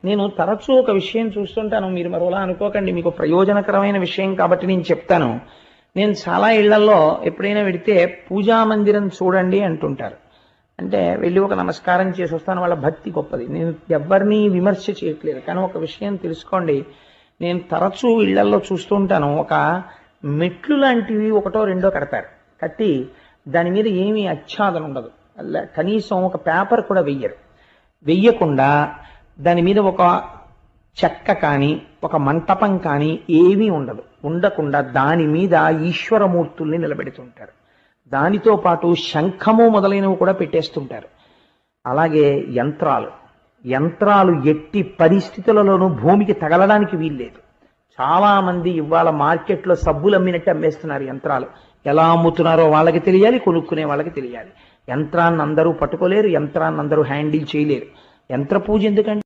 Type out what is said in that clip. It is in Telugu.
నేను తరచూ ఒక విషయం చూస్తుంటాను, మీరు మరోలా అనుకోకండి, మీకు ప్రయోజనకరమైన విషయం కాబట్టి నేను చెప్తాను. నేను చాలా ఇళ్లలో ఎప్పుడైనా వెడితే పూజా మందిరం చూడండి అంటుంటారు. అంటే వెళ్ళి ఒక నమస్కారం చేసి వస్తాను, వాళ్ళ భక్తి గొప్పది. నేను ఎవరిని విమర్శ చేయట్లేదు, కానీ ఒక విషయం తెలుసుకోండి. నేను తరచూ ఇళ్లలో చూస్తూ ఉంటాను, ఒక మెట్లు లాంటివి ఒకటో రెండో కడతారు. కట్టి దాని మీద ఏమీ ఆచ్ఛాదన ఉండదు, కనీసం ఒక పేపర్ కూడా వెయ్యకుండా దాని మీద ఒక చెక్క కానీ ఒక మంటపం కానీ ఏమీ ఉండకుండా దాని మీద ఈశ్వరమూర్తుల్ని నిలబెడుతుంటారు. దానితో పాటు శంఖము మొదలైనవి కూడా పెట్టేస్తుంటారు. అలాగే యంత్రాలు ఎట్టి పరిస్థితులలోనూ భూమికి తగలడానికి వీల్లేదు. చాలా మంది ఇవాళ మార్కెట్లో సబ్బులు అమ్మినట్టు అమ్మేస్తున్నారు యంత్రాలు. ఎలా అమ్ముతున్నారో వాళ్ళకి తెలియాలి, కొనుక్కునే వాళ్ళకి తెలియాలి. యంత్రాన్ని అందరూ పట్టుకోలేరు, యంత్రాన్ని అందరూ హ్యాండిల్ చేయలేరు. యంత్ర పూజ ఎందుకంటే